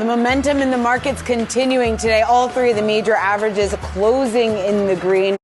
The momentum in the markets continuing today. All three of the major averages closing in the green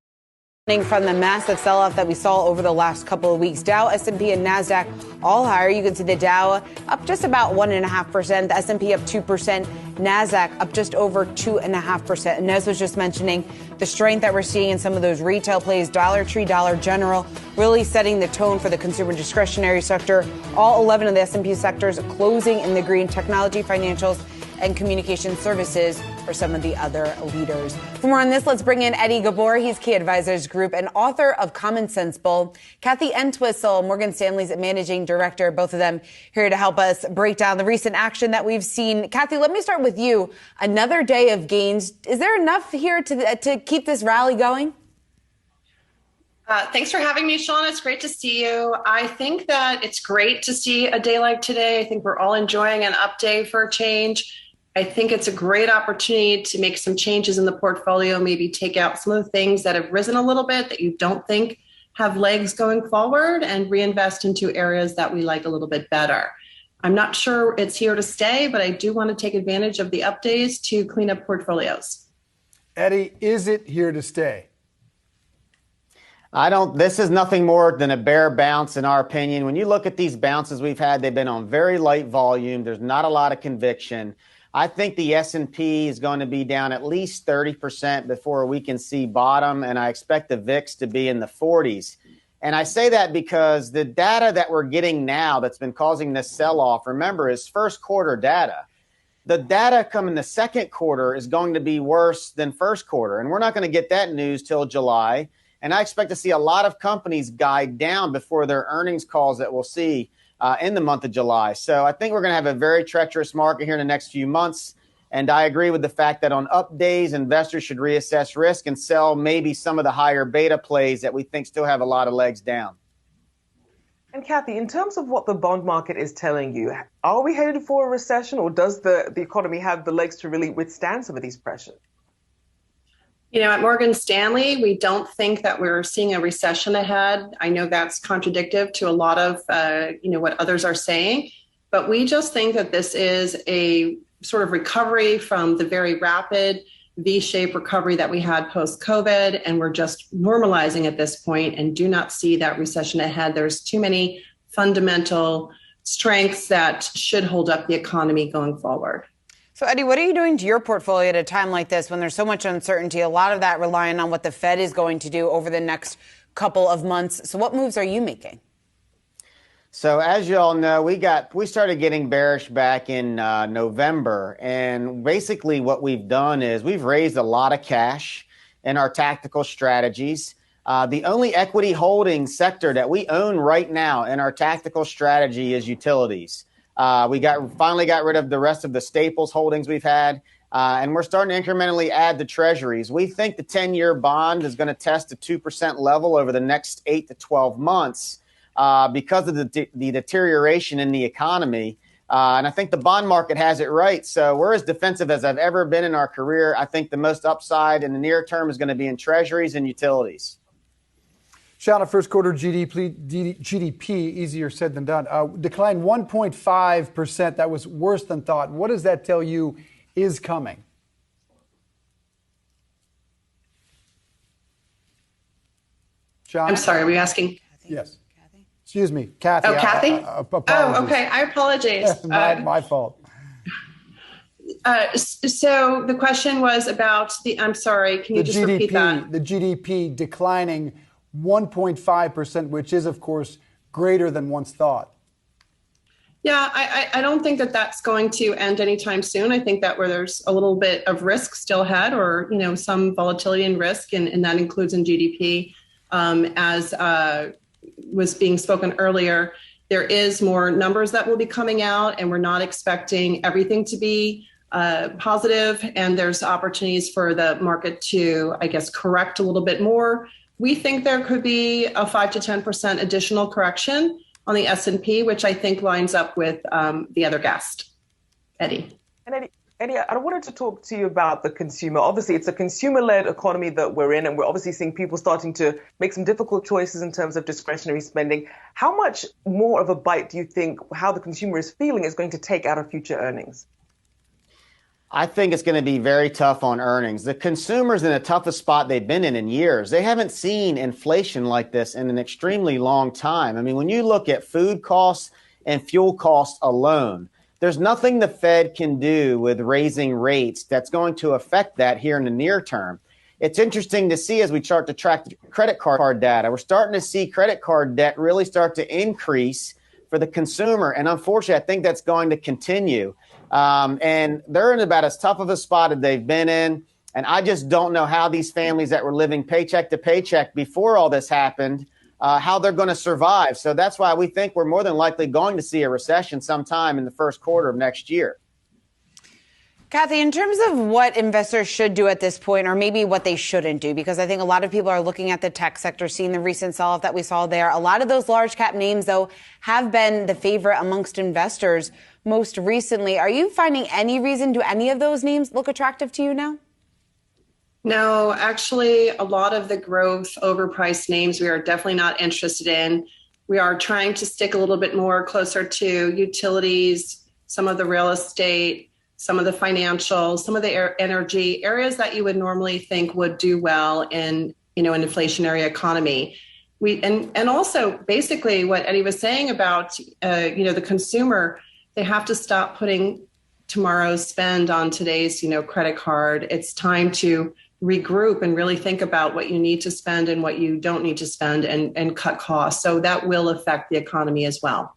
from the massive sell-off that we saw over the last couple of weeks. Dow, S&P, and NASDAQ all higher. You can see the Dow up just about 1.5%, the S&P up 2%, NASDAQ up just over 2.5%. And as was just mentioning, the strength that we're seeing in some of those retail plays, Dollar Tree, Dollar General, really setting the tone for the consumer discretionary sector. All 11 of the S&P sectors closing in the green. Technology, financials, and communication services for some of the other leaders. For more on this, let's bring in Eddie Gabor. He's Key Advisors Group and author of Common Sense Bull. Kathy Entwistle, Morgan Stanley's managing director, both of them here to help us break down the recent action that we've seen. Kathy, let me start with you. Another day of gains. Is there enough here to keep this rally going? Thanks for having me, Sean. It's great to see you. I think that it's great to see a day like today. I think we're all enjoying an up day for a change. I think it's a great opportunity to make some changes in the portfolio, maybe take out some of the things that have risen a little bit that you don't think have legs going forward and reinvest into areas that we like a little bit better. I'm not sure it's here to stay, but I do want to take advantage of the up days to clean up portfolios. Eddie, is it here to stay? This is nothing more than a bear bounce in our opinion. When you look at these bounces we've had, they've been on very light volume. There's not a lot of conviction. I think the S&P is going to be down at least 30% before we can see bottom, and I expect the VIX to be in the 40s. And I say that because the data that we're getting now that's been causing this sell-off, remember, is first quarter data. The data coming the second quarter is going to be worse than first quarter, and we're not going to get that news till July. And I expect to see a lot of companies guide down before their earnings calls that we'll see in the month of July. So I think we're going to have a very treacherous market here in the next few months. And I agree with the fact that on up days, investors should reassess risk and sell maybe some of the higher beta plays that we think still have a lot of legs down. And Kathy, in terms of what the bond market is telling you, are we headed for a recession, or does the economy have the legs to really withstand some of these pressures? You know, at Morgan Stanley, we don't think that we're seeing a recession ahead. I know that's contradictory to a lot of, what others are saying, but we just think that this is a sort of recovery from the very rapid V-shaped recovery that we had post-COVID, and we're just normalizing at this point and do not see that recession ahead. There's too many fundamental strengths that should hold up the economy going forward. So, Eddie, what are you doing to your portfolio at a time like this when there's so much uncertainty, a lot of that relying on what the Fed is going to do over the next couple of months? So what moves are you making? So as you all know, we started getting bearish back in November. And basically what we've done is we've raised a lot of cash in our tactical strategies. The only equity holding sector that we own right now in our tactical strategy is utilities. We finally got rid of the rest of the staples holdings we've had, and we're starting to incrementally add the treasuries. We think the 10-year bond is going to test the 2% level over the next 8 to 12 months because of the deterioration in the economy. And I think the bond market has it right. So we're as defensive as I've ever been in our career. I think the most upside in the near term is going to be in treasuries and utilities. Shauna, first quarter GDP, easier said than done, declined 1.5%. That was worse than thought. What does that tell you is coming? Shauna? I'm sorry, are we asking? Yes. Excuse me, Kathy. Oh, Kathy? Apologies. Okay, I apologize. My fault. So the question was about I'm sorry, can you just repeat that? The GDP declining 1.5%, which is, of course, greater than once thought. Yeah, I don't think that that's going to end anytime soon. I think that where there's a little bit of risk still ahead, or some volatility and risk, and that includes in GDP, as was being spoken earlier. There is more numbers that will be coming out, and we're not expecting everything to be positive. And there's opportunities for the market to, I guess, correct a little bit more. We think there could be a 5 to 10% additional correction on the S&P, which I think lines up with the other guest, Eddie. And Eddie, I wanted to talk to you about the consumer. Obviously, it's a consumer-led economy that we're in, and we're obviously seeing people starting to make some difficult choices in terms of discretionary spending. How much more of a bite do you think how the consumer is feeling is going to take out of future earnings? I think it's going to be very tough on earnings. The consumer's in the toughest spot they've been in years. They haven't seen inflation like this in an extremely long time. I mean, when you look at food costs and fuel costs alone, there's nothing the Fed can do with raising rates that's going to affect that here in the near term. It's interesting to see as we start to track credit card data. We're starting to see credit card debt really start to increase for the consumer. And unfortunately, I think that's going to continue. And they're in about as tough of a spot as they've been in. And I just don't know how these families that were living paycheck to paycheck before all this happened, how they're going to survive. So that's why we think we're more than likely going to see a recession sometime in the first quarter of next year. Kathy, in terms of what investors should do at this point, or maybe what they shouldn't do, because I think a lot of people are looking at the tech sector, seeing the recent sell-off that we saw there. A lot of those large cap names, though, have been the favorite amongst investors most recently. Are you finding any reason, do any of those names look attractive to you now? No, actually, a lot of the growth overpriced names we are definitely not interested in. We are trying to stick a little bit more closer to utilities, some of the real estate, some of the financials, some of the energy areas that you would normally think would do well in, an inflationary economy. And also basically what Eddie was saying about, the consumer, they have to stop putting tomorrow's spend on today's, credit card. It's time to regroup and really think about what you need to spend and what you don't need to spend and cut costs. So that will affect the economy as well.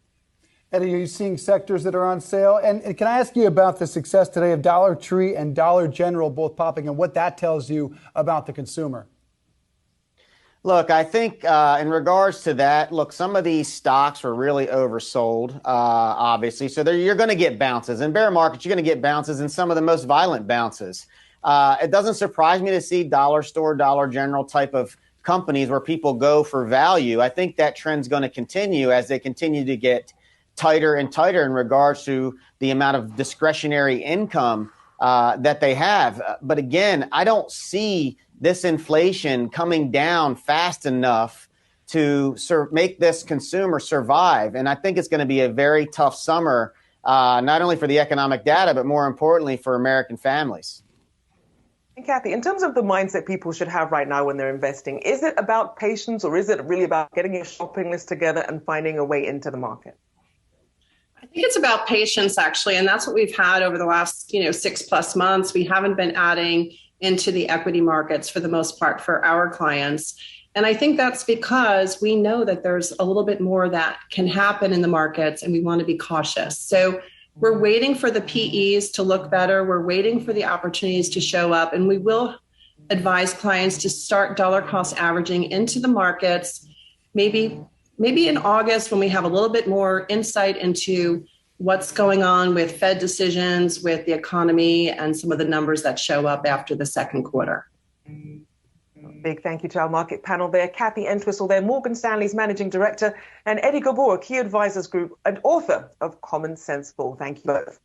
Eddie, are you seeing sectors that are on sale? And can I ask you about the success today of Dollar Tree and Dollar General both popping and what that tells you about the consumer? Look, I think in regards to that, some of these stocks were really oversold, obviously. So you're going to get bounces. In bear markets, you're going to get bounces and some of the most violent bounces. It doesn't surprise me to see Dollar Store, Dollar General type of companies where people go for value. I think that trend's going to continue as they continue to get tighter and tighter in regards to the amount of discretionary income that they have. But again, I don't see this inflation coming down fast enough to make this consumer survive. And I think it's going to be a very tough summer, not only for the economic data, but more importantly for American families. And Kathy, in terms of the mindset people should have right now when they're investing, is it about patience or is it really about getting your shopping list together and finding a way into the market? I think it's about patience, actually, and that's what we've had over the last, 6+ months. We haven't been adding into the equity markets for the most part for our clients. And I think that's because we know that there's a little bit more that can happen in the markets and we want to be cautious. So we're waiting for the PEs to look better. We're waiting for the opportunities to show up, and we will advise clients to start dollar cost averaging into the markets, maybe in August when we have a little bit more insight into what's going on with Fed decisions, with the economy, and some of the numbers that show up after the second quarter. Big thank you to our market panel there. Kathy Entwistle there, Morgan Stanley's Managing Director, and Eddie Gabor, Key Advisors Group and author of Common Sensible. Thank you both.